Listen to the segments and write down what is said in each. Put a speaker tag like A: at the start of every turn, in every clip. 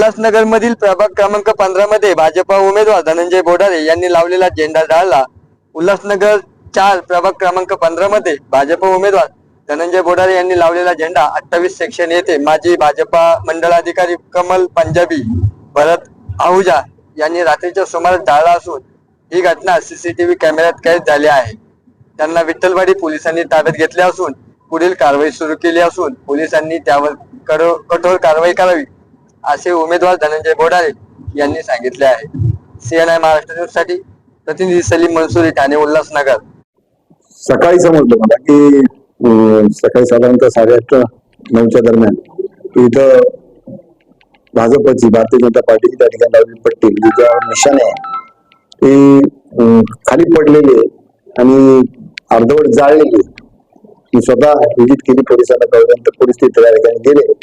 A: उल्हासनगर मधील प्रभाग क्रमांक 15 मध्ये भाजपा उमेदवार धनंजय बोडारे यांनी लावलेला झेंडा जाळला। उल्हासनगर 4 प्रभाग क्रमांक 15 मध्ये भाजपा उमेदवार धनंजय बोडारे यांनी लावलेला झेंडा 28 सेक्शन येथे माजी भाजपा मंडळाधिकारी कमल पंजाबी भरत आहुजा यांनी रात्रीच्या सुमारास जाळला असून ही घटना सीसीटीव्ही कॅमेऱ्यात कैद झाली आहे। त्यांना विठ्ठलवाडी पोलिसांनी ताब्यात घेतले असून पुढील कारवाई सुरू केली असून पोलिसांनी त्यावर कठोर कारवाई करावी असे उमेदवार धनंजय बोडारे यांनी सांगितले आहे। सीएनआय महाराष्ट्र न्यूज साठी प्रतिनिधी सलीम मंसूरी, ठाणे उल्हासनगर।
B: सकाळी समजलं मला की सकाळी साधारणतः 8:30-9च्या दरम्यान इथं भाजपची भारतीय जनता पार्टीची त्या ठिकाणी लावलेली पट्टी ज्यावर निशाण आहे ती खाली पडलेली आहे आणि अर्धवट जाळलेली आहे। मी स्वतः व्हिजिट केली पोलिसांना कळल्यानंतर पोलीस तिथे त्या ठिकाणी गेले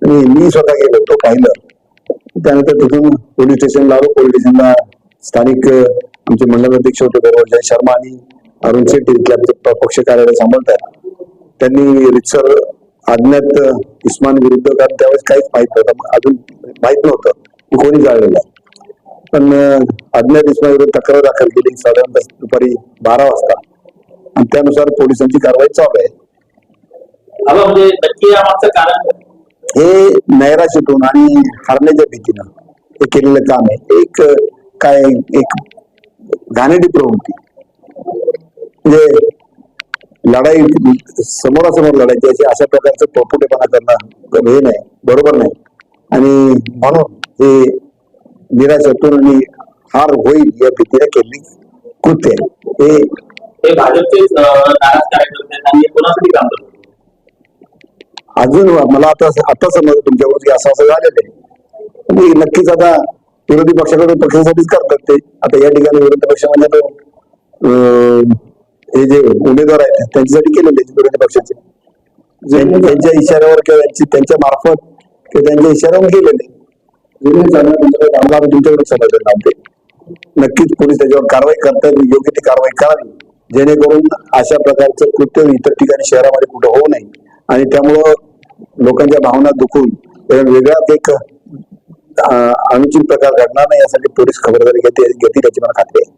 B: आणि मी स्वतः गेलो तो पाहिलं। त्यानंतर तिथून पोलीस स्टेशन लावलं। पोलीस स्टेशनला स्थानिक आमचे मंडळ अध्यक्ष होते बरोबर जय शर्मा आणि अरुण शेट्टी इथल्या पक्ष कार्यालय सांभाळतात। त्यांनी रितसर अज्ञात इस्मान विरुद्ध कारण त्यावेळेस काहीच माहित नव्हतं, अजून माहित नव्हतं की कोणी जाळलेलं आहे, पण अज्ञात इस्मान विरुद्ध तक्रार दाखल केली साधारणतः दुपारी 12 वाजता आणि त्यानुसार पोलिसांची कारवाई चालू आहे। हे नैराश्यातून आणि हारण्याच्या भीतीनं हे केलेलं काम आहे। एक घाणेरडी प्रवृत्ती म्हणजे लढाई समोरासमोर लढायची अशी अशा प्रकारचं पोपुटेपणा करणं हे नाही, बरोबर नाही आणि म्हणून हे निराशेतून आणि हार होईल या भीतीने केलेली कृत्य हे
C: भाजपचे नाराज कार्यकर्ते कोणासाठी काम करतात?
B: अजून मला आता समज तुमच्यावर असं झालेलं आहे। नक्कीच आता विरोधी पक्षाकडे पक्षासाठीच करतात ते। आता या ठिकाणी विरोधी पक्ष म्हणजे हे जे उमेदवार आहेत त्यांच्यासाठी केलेले विरोधी पक्षाचे त्यांच्या इशाऱ्यावर किंवा त्यांच्या मार्फत किंवा त्यांच्या इशाऱ्यावर केलेले तुमच्याकडे समजलं नव्हते। नक्कीच पोलीस त्याच्यावर कारवाई करतात, योग्य ती कारवाई करावी जेणेकरून अशा प्रकारचं कृत्य इतर ठिकाणी शहरामध्ये कुठं होऊ नये आणि त्यामुळं लोकांच्या भावना दुखून वेगळाच एक अनुचित प्रकार घडणार नाही यासाठी पोलीस खबरदारी घेतील याची मला खात्री आहे।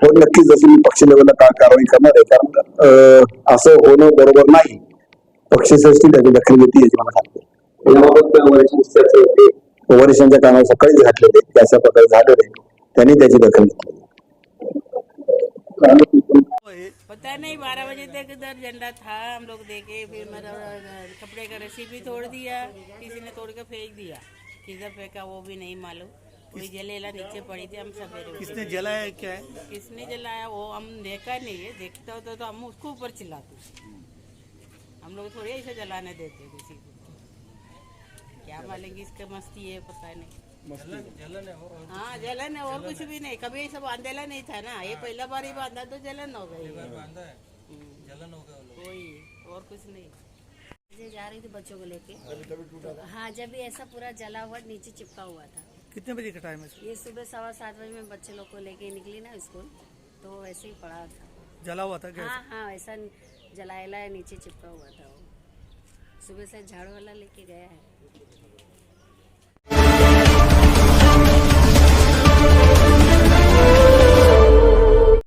B: हो नक्कीच, जशी मी पक्ष लेवलला कारवाई करणार आहे कारण असं होणं बरोबर नाही। पक्षश्रेष्ठी त्याची दखल घेतील याची मला खात्री आहे। वरिष्ठांच्या कानावर सकाळीच घातलेले की अशा प्रकारे झालेले त्यांनी त्याची दखल घेतली।
D: पता नहीं 12 बजे तक इधर झंडा था, हम लोग देखे, फिर मेरा कपड़े का रस्सी भी तोड़ दिया, किसी ने तोड़ के फेंक दिया, किधर फेंका वो भी नहीं मालूम। कोई जलेला नीचे पड़ी थी, हम सवेरे
E: किसने जलाया क्या है?
D: किसने जलाया वो हम देखा नहीं है, देखता होता तो हम उसको ऊपर चिल्लाते। हम लोग थोड़ी ऐसे जलाने देते किसी को, क्या मालूम किसका मस्ती है पता नहीं। जलन है हाँ जलन है और कुछ भी नहीं। कभी ऐसा बांधेला नहीं था ना, ये पहला बार ही बांधा तो जलन हो गई।
E: जलन हो गया
D: कोई और कुछ नहीं।
F: मुझे जा रही थी बच्चों को लेके तो, हाँ जब भी ऐसा पूरा जला हुआ नीचे चिपका हुआ था।
E: कितने बजे का टाइम है?
F: ये सुबह 7:15 बजे में बच्चे लोग को लेके निकली ना स्कूल तो वैसे ही पड़ा था,
E: जला हुआ था क्या?
F: हाँ हाँ ऐसा जलाएला नीचे चिपका हुआ था। वो सुबह से झाड़ू वाला लेके गया है।